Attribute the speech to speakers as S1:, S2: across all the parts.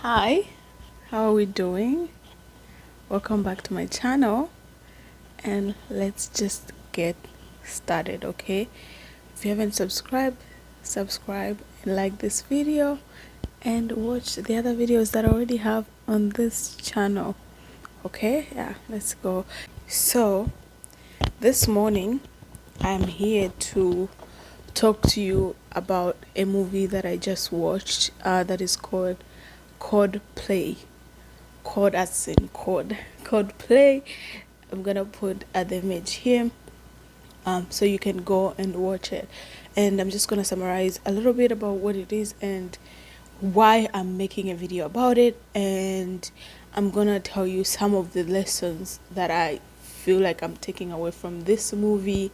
S1: Hi, how are we doing? Welcome back to my channel, and let's just get started, okay? If you haven't subscribed, subscribe and like this video and watch the other videos that I already have on this channel. Okay, yeah, let's go. So this morning I'm here to talk to you about a movie that I just watched that is called Chord Play. Chord as in chord play. I'm gonna put the image here so you can go and watch it, and I'm just gonna summarize a little bit about what it is and why I'm making a video about it, and I'm gonna tell you some of the lessons that I feel like I'm taking away from this movie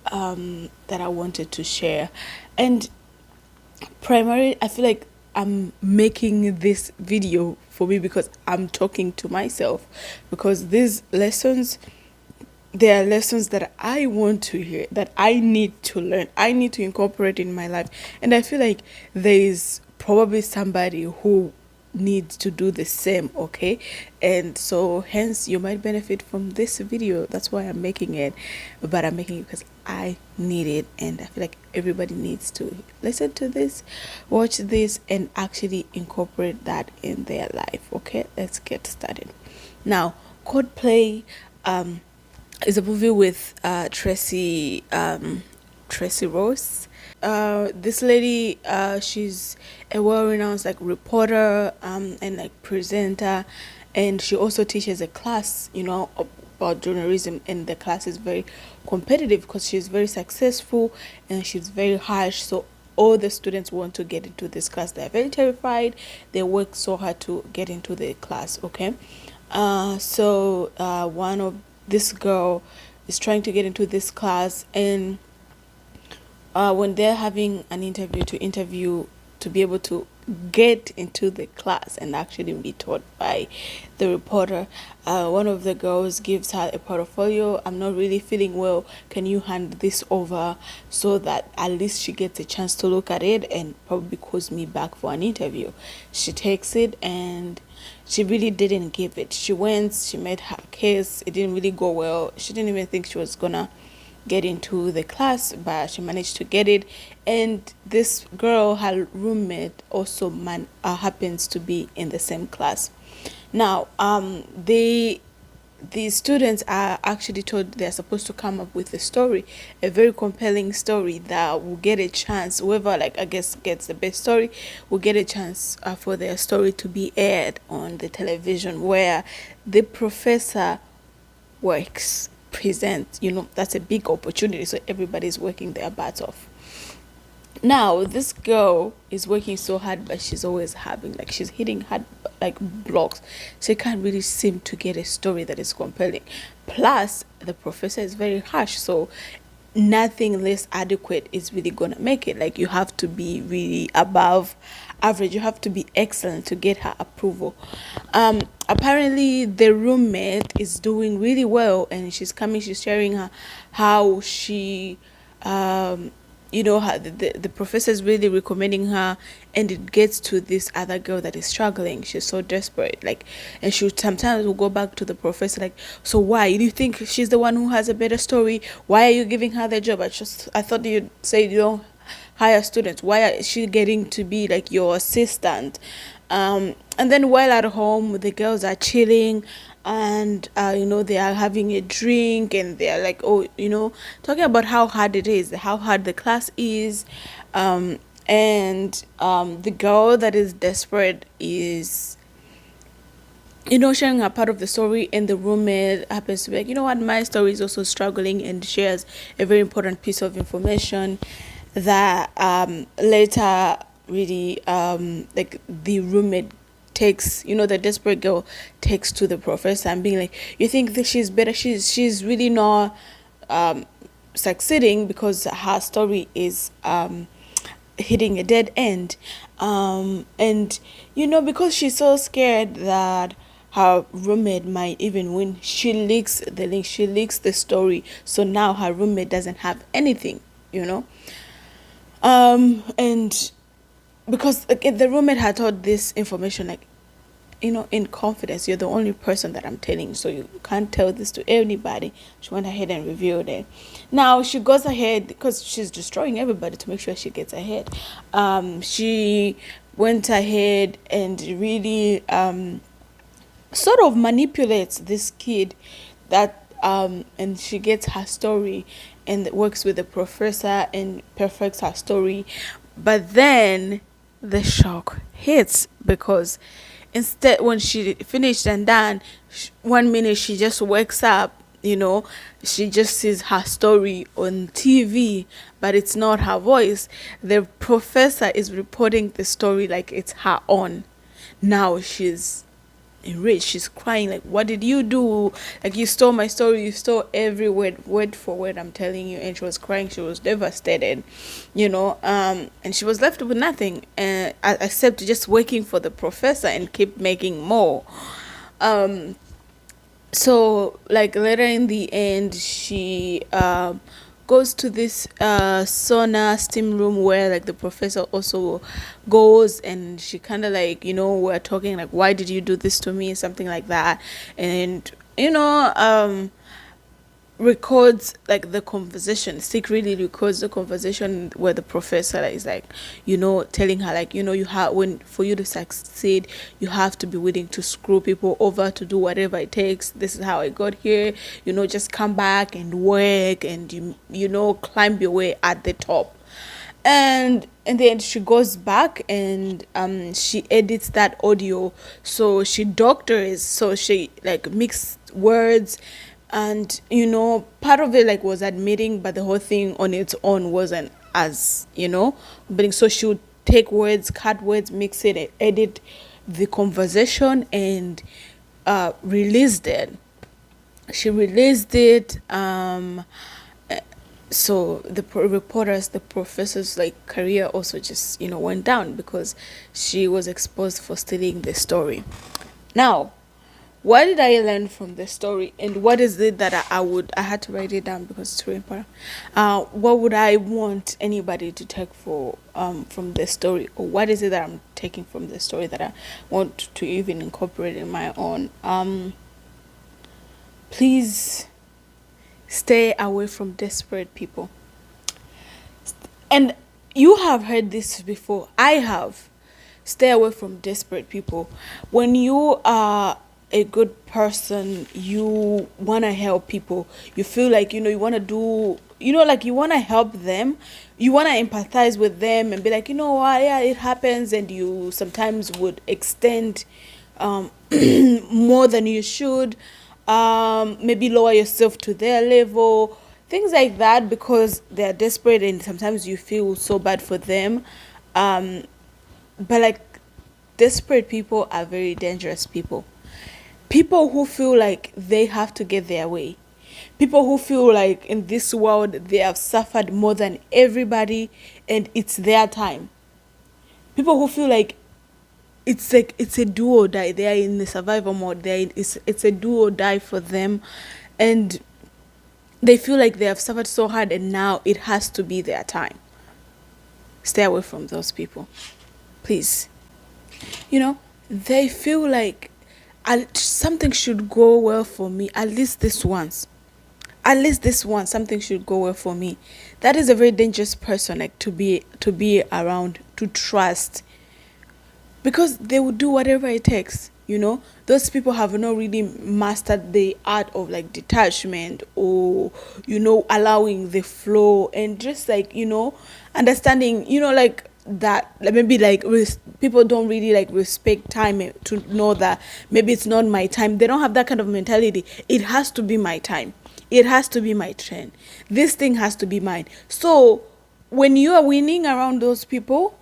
S1: that I wanted to share. And primarily I feel like I'm making this video for me because I'm talking to myself, because these lessons, they are lessons that I want to hear, that I need to learn, I need to incorporate in my life. And I feel like there is probably somebody who needs to do the same, okay? And so hence you might benefit from this video. That's why I'm making it. But I'm making it because I need it, and I feel like everybody needs to listen to this, watch this, and actually incorporate that in their life. Okay, let's get started. Now, Codeplay is a movie with Tracy Rose. This lady, she's a well-renowned like reporter and like presenter, and she also teaches a class, about journalism. And the class is very competitive because she's very successful and she's very harsh. So all the students want to get into this class. They're very terrified. They work so hard to get into the class. Okay, so one of this girl is trying to get into this class, and when they're having an interview to be able to get into the class and actually be taught by the reporter, one of the girls gives her a portfolio. I'm not really feeling well, can you hand this over, so that at least she gets a chance to look at it and probably calls me back for an interview. She takes it, and she really didn't give it. She went, she made her case, it didn't really go well. She didn't even think she was gonna get into the class, but she managed to get it. And this girl, her roommate, also happens to be in the same class. Now the students are actually told they're supposed to come up with a story, a very compelling story that will get a chance. Whoever, like, I guess, gets the best story will get a chance for their story to be aired on the television where the professor works, present. That's a big opportunity, so everybody's working their butts off. Now this girl is working so hard, but she's always having, like, she's hitting hard like blocks. She can't really seem to get a story that is compelling. Plus the professor is very harsh, so nothing less adequate is really gonna make it. Like, you have to be really above average, you have to be excellent to get her approval. Apparently the roommate is doing really well, and she's sharing her how she the professor is really recommending her, and it gets to this other girl that is struggling. She's so desperate, like, and she sometimes will go back to the professor like, so why do you think she's the one who has a better story? Why are you giving her the job? I thought you'd say you don't hire students. Why is she getting to be like your assistant? And then while at home, the girls are chilling, and they are having a drink, and they are like, oh, talking about how hard it is, how hard the class is. And the girl that is desperate is sharing her part of the story, and the roommate happens to be like, you know what, my story is also struggling, and shares a very important piece of information that later really like the roommate takes, the desperate girl takes to the professor and being like, you think that she's better, she's really not succeeding because her story is hitting a dead end, and because she's so scared that her roommate might even win, she leaks the link, she leaks the story, so now her roommate doesn't have anything. And because, again, the roommate had told this information like in confidence. You're the only person that I'm telling, so you can't tell this to anybody. She went ahead and revealed it. Now she goes ahead because she's destroying everybody to make sure she gets ahead. She went ahead and really sort of manipulates this kid, that and she gets her story and works with the professor and perfects her story. But then the shock hits, because instead, when she finished and done, one minute she just wakes up, she just sees her story on TV, but it's not her voice. The professor is reporting the story like it's her own. Now she's enraged. She's crying like, what did you do? Like, you stole my story, you stole every word for word, I'm telling you. And she was crying. She was devastated, and she was left with nothing, except just waiting for the professor and keep making more. So like later in the end, she goes to this sauna steam room where like the professor also goes, and she kind of like, we're talking like, why did you do this to me, something like that. And records like the conversation. Secretly records the conversation where the professor is like, telling her like, you have, when for you to succeed, you have to be willing to screw people over, to do whatever it takes. This is how I got here. Just come back and work, and climb your way at the top. And then she goes back and she edits that audio, so she doctors, so she like mixed words. And part of it like was admitting, but the whole thing on its own wasn't as but so she would take words, cut words, mix it, and edit the conversation, and released it. She released it. So the the professor's like career also just went down, because she was exposed for stealing the story. Now, what did I learn from the story, and what is it that I had to write it down because it's very important. What would I want anybody to take from the story, or what is it that I'm taking from the story that I want to even incorporate in my own? Please stay away from desperate people. And you have heard this before. I have. Stay away from desperate people. When you are a good person, you want to help people, you feel like you want to do, like you want to help them, you want to empathize with them and be like, yeah, it happens, and you sometimes would extend more than you should, maybe lower yourself to their level, things like that, because they're desperate, and sometimes you feel so bad for them. But like, desperate people are very dangerous people. People who feel like they have to get their way. People who feel like in this world they have suffered more than everybody and it's their time. People who feel like it's a do or die. They are in the survival mode. It's a do or die for them, and they feel like they have suffered so hard and now it has to be their time. Stay away from those people, please. They feel like something should go well for me, at least this once, something should go well for me. That is a very dangerous person, like to be around, to trust, because they will do whatever it takes. Those people have not really mastered the art of like detachment, or allowing the flow, and just like understanding, like that, like maybe like people don't really like respect time, to know that maybe it's not my time. They don't have that kind of mentality. It has to be my time, it has to be my turn, this thing has to be mine. So when you are winning around those people,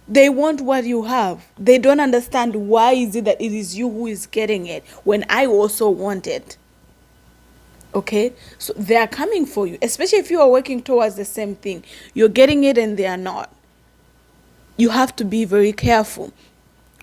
S1: they want what you have. They don't understand why is it that it is you who is getting it when I also want it. Okay, so they are coming for you, especially if you are working towards the same thing. You're getting it and they are not. You have to be very careful,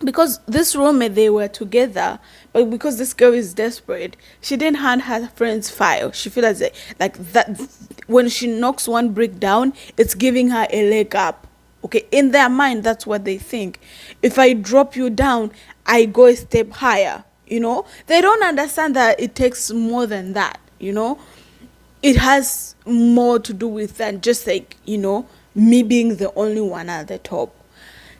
S1: because this roommate, they were together, but because this girl is desperate, she didn't hand her friend's file. She feels like that when she knocks one brick down, it's giving her a leg up. Okay, in their mind, that's what they think. If I drop you down, I go a step higher. They don't understand that it takes more than that. It has more to do with than just like, me being the only one at the top.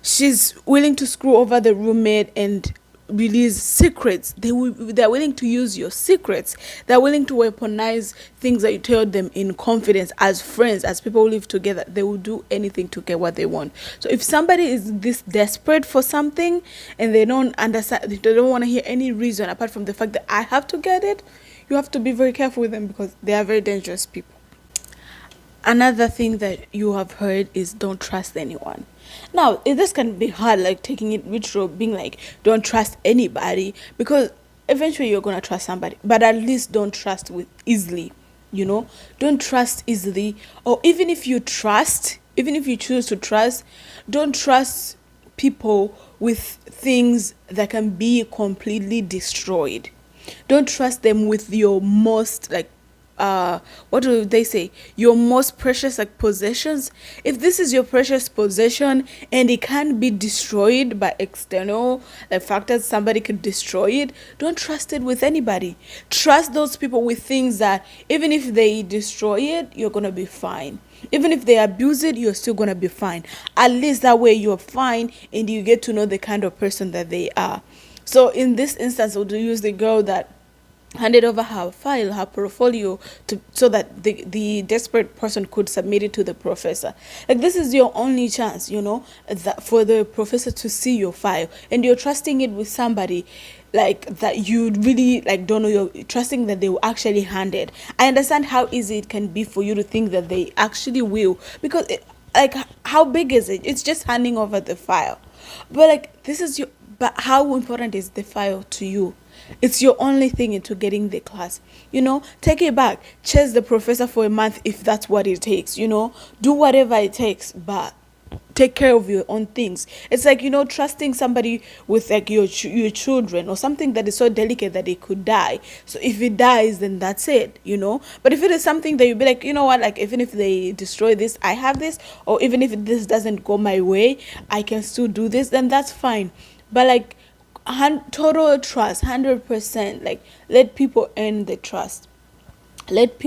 S1: She's willing to screw over the roommate and release secrets. They're willing to use your secrets. They're willing to weaponize things that you tell them in confidence. As friends, as people who live together, they will do anything to get what they want. So if somebody is this desperate for something and they don't understand, they don't want to hear any reason apart from the fact that I have to get it, you have to be very careful with them, because they are very dangerous people. Another thing that you have heard is don't trust anyone. Now, this can be hard, like taking it literal, being like, don't trust anybody, because eventually you're going to trust somebody, but at least don't trust with easily, don't trust easily. Or even if you choose to trust, don't trust people with things that can be completely destroyed. Don't trust them with your most, like, what do they say, your most precious, like, possessions. If this is your precious possession and it can't be destroyed by external, like, factors, somebody could destroy it, don't trust it with anybody. Trust those people with things that even if they destroy it, you're gonna be fine. Even if they abuse it, you're still gonna be fine. At least that way you're fine and you get to know the kind of person that they are. So in this instance, we'll use the girl that handed over her file, her portfolio, so that the desperate person could submit it to the professor. Like, this is your only chance, that for the professor to see your file, and you're trusting it with somebody like that you really, like, don't know. You're trusting that they will actually hand it. I understand how easy it can be for you to think that they actually will, because like, how big is it? It's just handing over the file. But like, but how important is the file to you? It's your only thing into getting the class. Take it back. Chase the professor for a month if that's what it takes. Do whatever it takes, but take care of your own things. It's like, trusting somebody with, like, your children, or something that is so delicate that it could die. So if it dies, then that's it. But if it is something that you'd be like, what, like, even if they destroy this, I have this, or even if this doesn't go my way, I can still do this, then that's fine. But like, total trust, 100%, like, let people earn the trust. Like,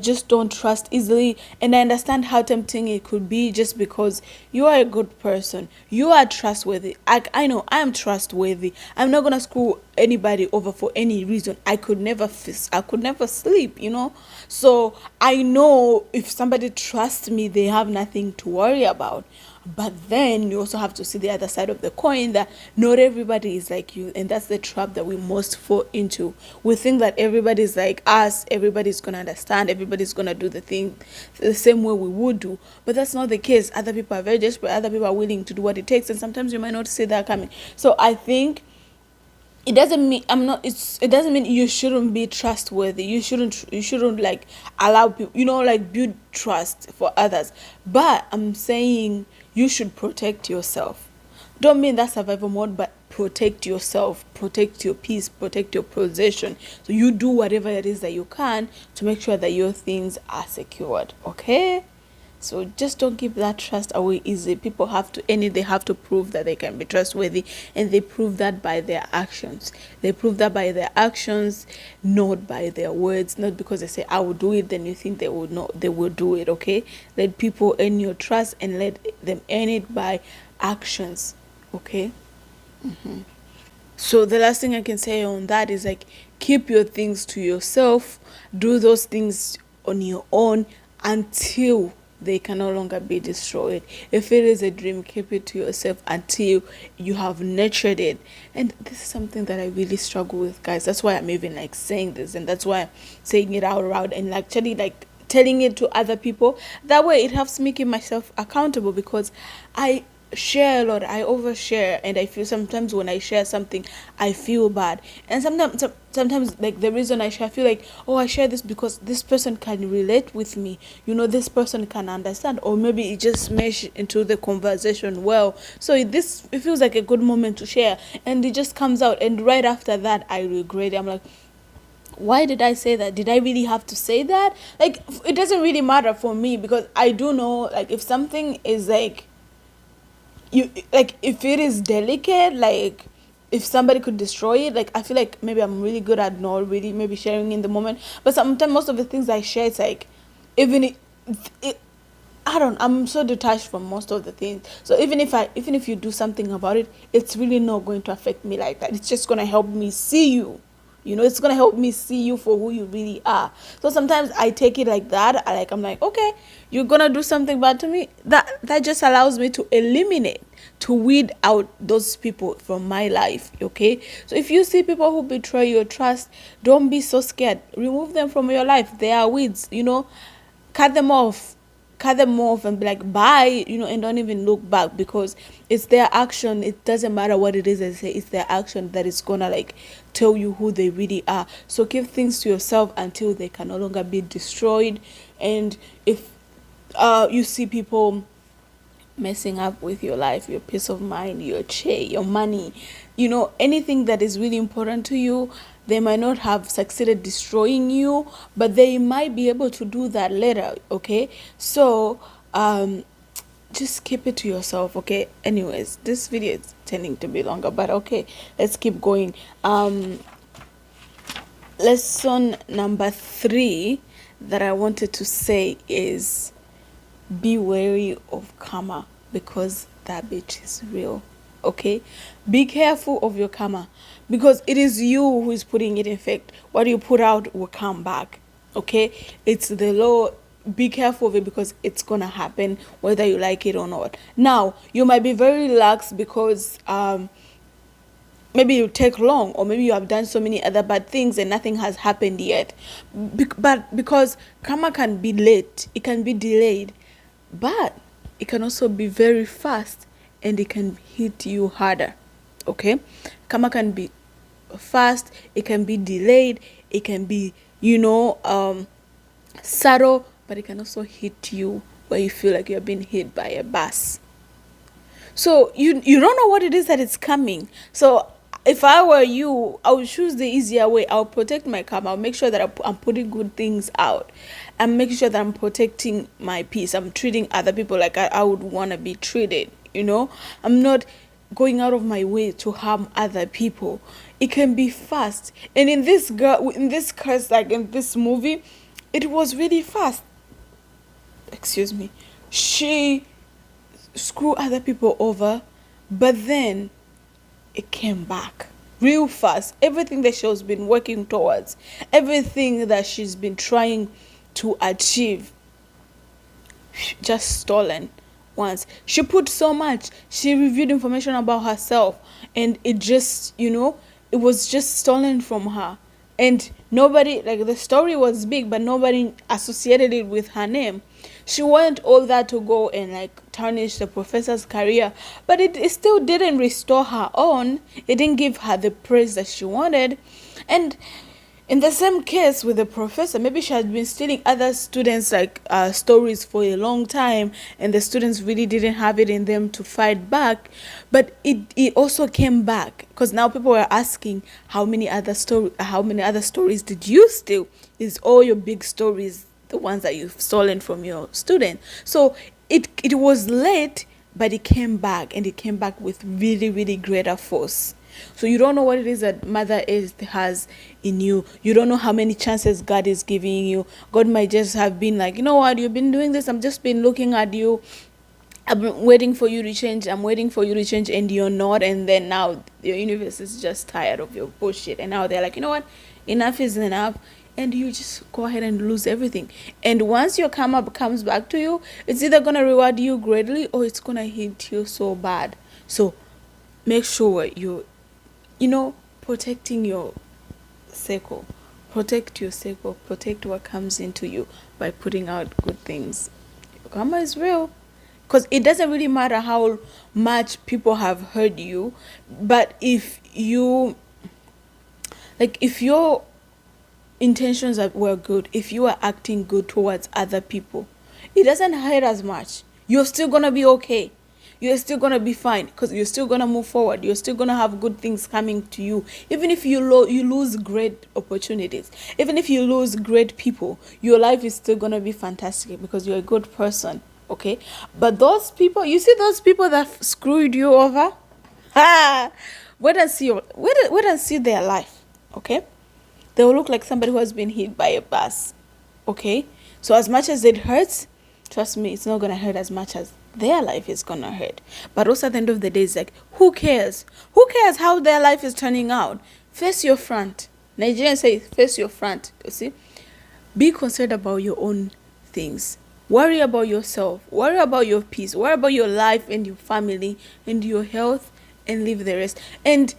S1: just don't trust easily. And I understand how tempting it could be, just because you are a good person, you are trustworthy. I know I am trustworthy. I'm not gonna screw anybody over for any reason. I could never sleep. So I know if somebody trusts me, they have nothing to worry about. But then you also have to see the other side of the coin, that not everybody is like you, and that's the trap that we most fall into. We think that everybody's like us, everybody's gonna understand, everybody's gonna do the thing the same way we would do. But that's not the case. Other people are very desperate, other people are willing to do what it takes, and sometimes you might not see that coming. So I think it doesn't mean it doesn't mean you shouldn't be trustworthy. You shouldn't like allow people, like, build trust for others. But I'm saying you should protect yourself. Don't mean that survival mode, but protect yourself, protect your peace, protect your possession. So you do whatever it is that you can to make sure that your things are secured. Okay? So just don't give that trust away easy. People have to prove that they can be trustworthy, and they prove that by their actions. Not by their words. Not because they say, I will do it, then you think they will do it. Okay? Let people earn your trust, and let them earn it by actions. Okay? So the last thing I can say on that is, like, keep your things to yourself. Do those things on your own until they can no longer be destroyed. If it is a dream, keep it to yourself until you have nurtured it. And this is something that I really struggle with, guys. That's why I'm even, like, saying this, and that's why I'm saying it out loud, and actually, like, telling it to other people. That way it helps me keep myself accountable, because I share a lot, I overshare, and I feel sometimes when I share something, I feel bad. And sometimes like, the reason I share, I feel like, oh, I share this because this person can relate with me, this person can understand, or maybe it just mesh into the conversation well. So it feels like a good moment to share, and it just comes out, and right after that I regret it. I'm like, why did I say that? Did I really have to say that? Like, it doesn't really matter for me, because I do know, like, if something is like you like, if it is delicate, like if somebody could destroy it, like I feel like maybe I'm really good at not really maybe sharing in the moment. But sometimes most of the things I share, it's like, even it I don't, I'm so detached from most of the things. So even if you do something about it, it's really not going to affect me like that. It's just gonna help me see you. It's gonna help me see you for who you really are. So sometimes I take it like that. I'm like, okay, you're gonna do something bad to me. That just allows me to eliminate, to weed out those people from my life. Okay. So if you see people who betray your trust, don't be so scared. Remove them from your life. They are weeds. Cut them off, and be like, bye, and don't even look back, because it's their action. It doesn't matter what it is they say, it's their action that is gonna like tell you who they really are. So keep things to yourself until they can no longer be destroyed. And if you see people messing up with your life, your peace of mind, your your money, anything that is really important to you, they might not have succeeded destroying you, but they might be able to do that later. Okay. So just keep it to yourself. Okay. Anyways, this video is tending to be longer, but okay, let's keep going. Lesson number 3 that I wanted to say is, be wary of karma, because that bitch is real. Okay. Be careful of your karma, because it is you who is putting it in effect. What you put out will come back. Okay. It's the law. Be careful of it, because it's gonna happen whether you like it or not. Now you might be very relaxed because maybe you take long, or maybe you have done so many other bad things and nothing has happened yet. But because karma can be late, it can be delayed, but it can also be very fast, and it can hit you harder. Okay. Karma can be fast, it can be delayed, it can be subtle, but it can also hit you where you feel like you're being hit by a bus. So you don't know what it is that is coming. So if I were you, I would choose the easier way. I'll protect my karma. I'll make sure that I'm putting good things out. I'm making sure that I'm protecting my peace. I'm treating other people like I would want to be treated. I'm not going out of my way to harm other people. It can be fast. And in this case, like in this movie, it was really fast. Excuse me. She screw other people over, but then it came back real fast. Everything that she has been working towards, everything that she's been trying to achieve, just stolen once. She put so much, she reviewed information about herself, and it just it was just stolen from her. And nobody, like, the story was big, but nobody associated it with her name. She went all that to go and like tarnish the professor's career, but it still didn't restore her own. It didn't give her the praise that she wanted. And in the same case with the professor, maybe she had been stealing other students' like stories for a long time, and the students really didn't have it in them to fight back. But it also came back, because now people were asking, how many other stories did you steal? Is all your big stories the ones that you've stolen from your student? So it was late, but it came back, and it came back with really, really greater force. So you don't know what it is that Mother Earth has in you. You don't know how many chances God is giving you. God might just have been like, you know what, you've been doing this. I'm just been looking at you. I'm waiting for you to change. I'm waiting for you to change, and you're not. And then now your universe is just tired of your bullshit. And now they're like, you know what, enough is enough. And you just go ahead and lose everything. And once your karma comes back to you, it's either going to reward you greatly, or it's going to hit you so bad. So make sure you're protecting your circle. Protect your circle. Protect what comes into you by putting out good things. Karma is real. Because it doesn't really matter how much people have hurt you, but if your intentions were good, if you are acting good towards other people, it doesn't hurt as much. You're still going to be okay. You're still going to be fine, because you're still going to move forward. You're still going to have good things coming to you. Even if you lose great opportunities, even if you lose great people, your life is still going to be fantastic, because you're a good person. okay? But those people, you see those people that screwed you over, wait and see wait and see their life, okay? They will look like somebody who has been hit by a bus, okay? So as much as it hurts, trust me, it's not gonna hurt as much as their life is gonna hurt. But also at the end of the day, it's like, who cares? Who cares how their life is turning out? Face your front. Nigerians say face your front. You see, be concerned about your own things. Worry about yourself. Worry about your peace. Worry about your life and your family and your health, and leave the rest. And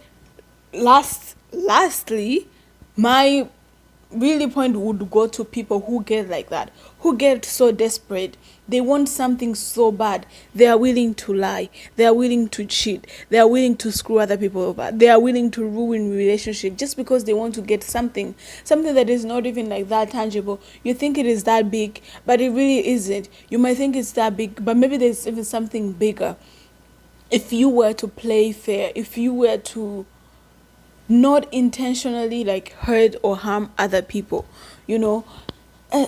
S1: lastly, my really point would go to people who get like that, who get so desperate. They want something so bad, they are willing to lie, they are willing to cheat, they are willing to screw other people over, they are willing to ruin relationship just because they want to get something that is not even like that tangible. You think it is that big, but it really isn't. You might think it's that big, but maybe there's even something bigger. If you were to play fair, if you were to not intentionally like hurt or harm other people, you know.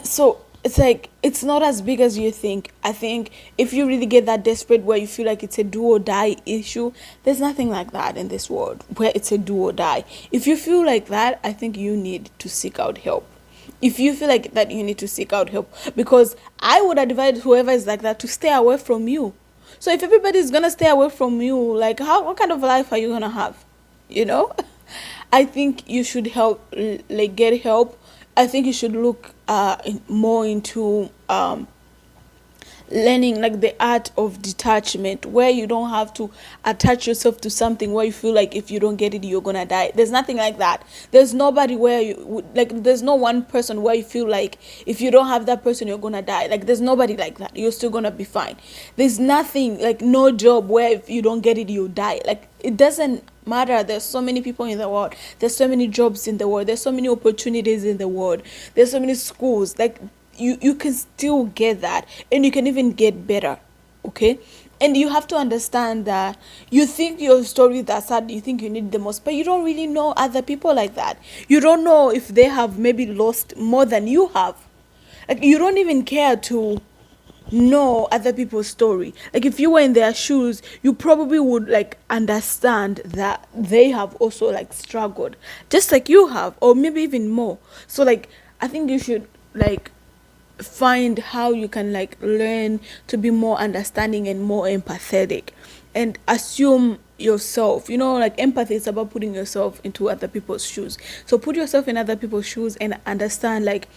S1: So it's like, it's not as big as you think. I think if you really get that desperate where you feel like it's a do or die issue, there's nothing like that in this world where it's a do or die. If you feel like that, I think you need to seek out help. If you feel like that, you need to seek out help, because I would advise whoever is like that to stay away from you. So if everybody's gonna stay away from you, like what kind of life are you gonna have, you know? I think you should get help. I think you should look more into learning like the art of detachment, where you don't have to attach yourself to something where you feel like if you don't get it, you're gonna die. There's nothing like that. There's nobody where there's no one person where you feel like if you don't have that person, you're gonna die. Like, there's nobody like that. You're still gonna be fine. There's nothing, like no job where if you don't get it, you die. Like, it doesn't matter. There's so many people in the world, there's so many jobs in the world, there's so many opportunities in the world, there's so many schools. Like, you can still get that, and you can even get better, okay? And you have to understand that you think your story that's sad, you think you need the most, but you don't really know other people like that. You don't know if they have maybe lost more than you have. Like, you don't even care to know other people's story. Like, if you were in their shoes, you probably would like understand that they have also like struggled just like you have, or maybe even more. So like, I think you should like find how you can like learn to be more understanding and more empathetic, and assume yourself, like empathy is about putting yourself into other people's shoes. So put yourself in other people's shoes and understand, like,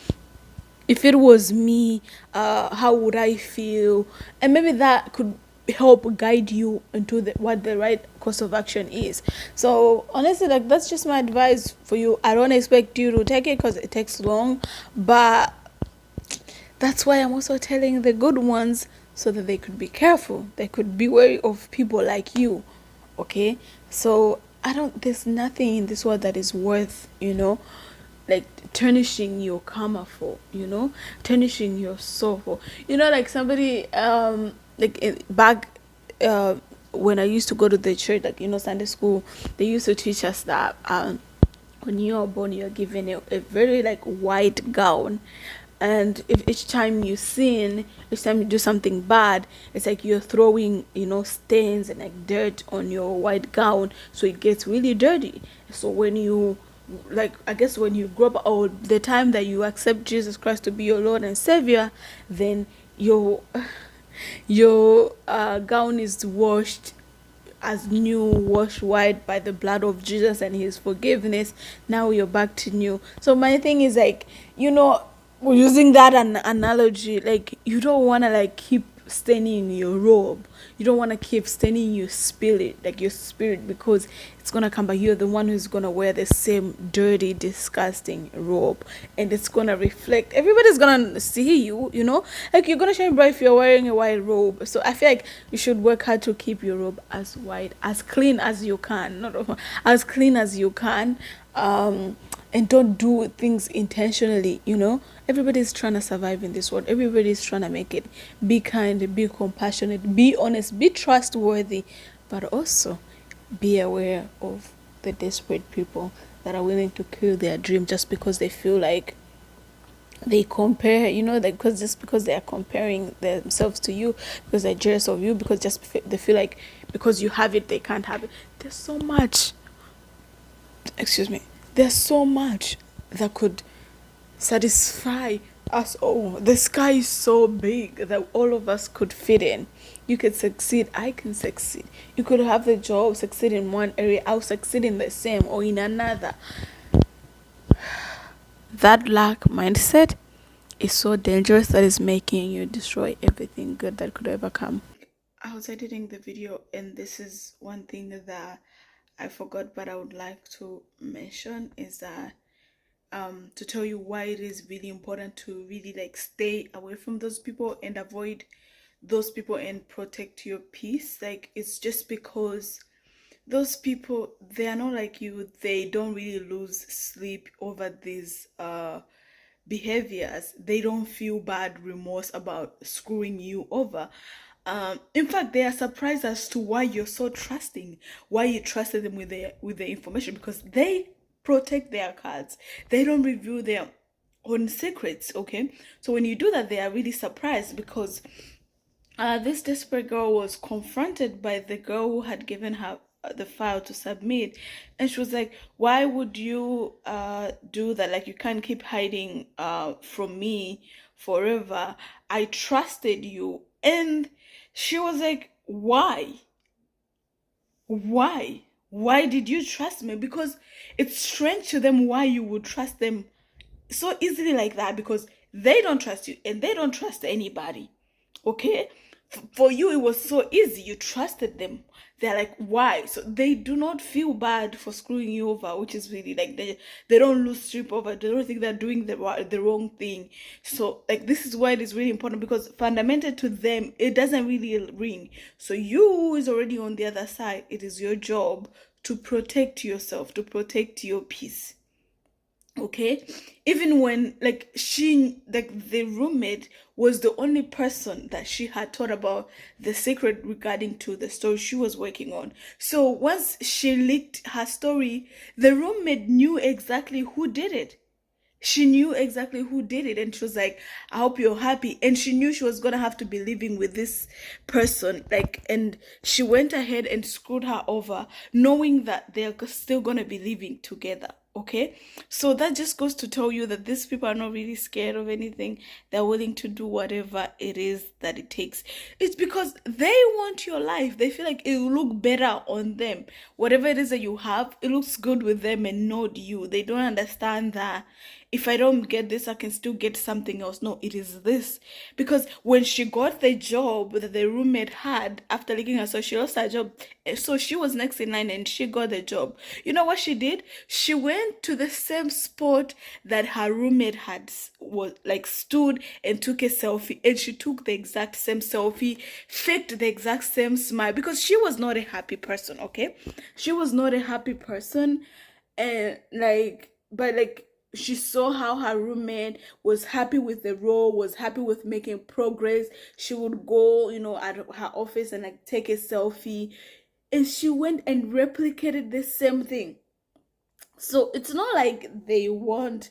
S1: if it was me, how would I feel? And maybe that could help guide you into what the right course of action is. So honestly, like, that's just my advice for you. I don't expect you to take it because it takes long, but that's why I'm also telling the good ones, so that they could be careful. They could be wary of people like you, okay? So there's nothing in this world that is worth, like tarnishing your karma for, tarnishing your soul for. Like somebody, back when I used to go to the church, like, Sunday school, they used to teach us that when you are born, you're given a very like white gown. And if each time you sin, each time you do something bad, it's like you're throwing, stains and like dirt on your white gown, so it gets really dirty. So when you, like, I guess when you grow up, or the time that you accept Jesus Christ to be your Lord and Savior, then your gown is washed as new, washed white by the blood of Jesus and his forgiveness. Now you're back to new. So my thing is, like, we're using that analogy, like, you don't want to like keep staining your robe. You don't want to keep staining your spirit, because it's going to come back. You're the one who's going to wear the same dirty, disgusting robe, and it's going to reflect. Everybody's going to see you, like, you're going to shine bright if you're wearing a white robe. So I feel like you should work hard to keep your robe as white, as clean as you can, not as clean as you can. And don't do things intentionally, Everybody's trying to survive in this world. Everybody's trying to make it. Be kind, be compassionate, be honest, be trustworthy, but also be aware of the desperate people that are willing to kill their dream just because they feel like they compare, like, because just because they are comparing themselves to you, because they're jealous of you, because they feel like because you have it they can't have it. There's so much, excuse me, there's so much that could satisfy us all. The sky is so big that all of us could fit in. You could succeed, I can succeed. You could have the job, succeed in one area, I'll succeed in the same or in another. That lack mindset is so dangerous that it's making you destroy everything good that could ever come. I was editing the video, and this is one thing that I forgot, but I would like to mention is that to tell you why it is really important to really like stay away from those people and avoid those people and protect your peace. Like, it's just because those people, they are not like you. They don't really lose sleep over these behaviors. They don't feel bad remorse about screwing you over. In fact, they are surprised as to why you're so trusting, why you trusted them with the information, because they protect their cards. They don't reveal their own secrets. Okay, so when you do that, they are really surprised because this desperate girl was confronted by the girl who had given her the file to submit, and she was like, why would you do that? Like, you can't keep hiding from me forever. I trusted you. And she was like, why did you trust me? Because it's strange to them why you would trust them so easily like that, because they don't trust you and they don't trust anybody. Okay, for you it was so easy, you trusted them. They're like, why? So they do not feel bad for screwing you over, which is really like, they don't lose sleep over, they don't think they're doing the wrong thing. So like, this is why it is really important, because fundamental to them, it doesn't really ring. So you who is already on the other side, it is your job to protect yourself, to protect your peace. Okay, even when like the roommate was the only person that she had thought about the secret regarding to the story she was working on. So once she leaked her story, the roommate knew exactly who did it. She knew exactly who did it, and she was like, I hope you're happy. And she knew she was gonna have to be living with this person, like, and she went ahead and screwed her over, knowing that they're still gonna be living together. Okay, so that just goes to tell you that these people are not really scared of anything. They're willing to do whatever it is that it takes. It's because they want your life. They feel like it will look better on them. Whatever it is that you have, it looks good with them and not you. They don't understand that if I don't get this, I can still get something else. No, it is this. Because when she got the job that the roommate had after leaving her, so she lost her job. So she was next in line and she got the job. You know what she did? She went to the same spot that her roommate was like stood and took a selfie. And she took the exact same selfie, faked the exact same smile, because she was not a happy person, okay? She was not a happy person. And like, but like, she saw how her roommate was happy with the role, was happy with making progress. She would go, at her office and like take a selfie. And she went and replicated the same thing. So it's not like they want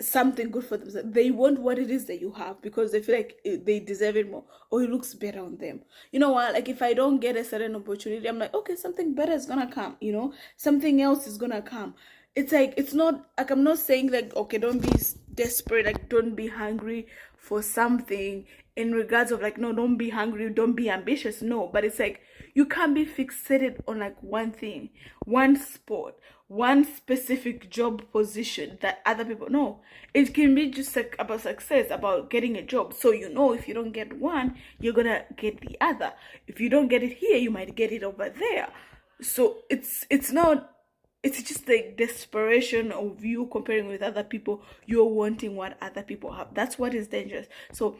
S1: something good for themselves. They want what it is that you have, because they feel like they deserve it more, or it looks better on them. You know what? Like, if I don't get a certain opportunity, I'm like, okay, something better is gonna come. Something else is gonna come. It's like, it's not like, I'm not saying like, okay, don't be desperate, like, don't be hungry for something in regards of like, no, don't be hungry, don't be ambitious. No, but it's like, you can't be fixated on like one thing, one sport, one specific job position that other people know. It can be just like about success, about getting a job. So if you don't get one, you're gonna get the other. If you don't get it here, you might get it over there. So it's not, it's just the desperation of you comparing with other people. You're wanting what other people have. That's what is dangerous. So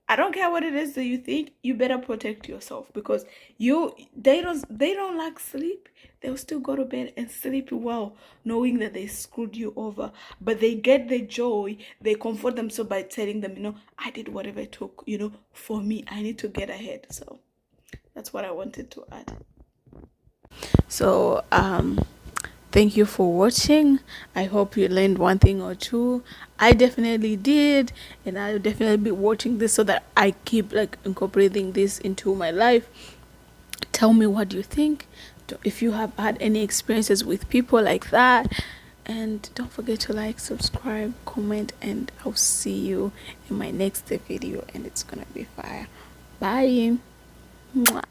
S1: I don't care what it is that you think, you better protect yourself, because they don't lack sleep. They'll still go to bed and sleep well, knowing that they screwed you over. But they get the joy, they comfort themselves by telling them, I did whatever it took, for me. I need to get ahead. So that's what I wanted to add. So Thank you for watching. I hope you learned one thing or two. I definitely did, and I'll definitely be watching this so that I keep like incorporating this into my life. Tell me what you think, if you have had any experiences with people like that, and don't forget to like, subscribe, comment, and I'll see you in my next video, and it's gonna be fire. Bye. Mwah.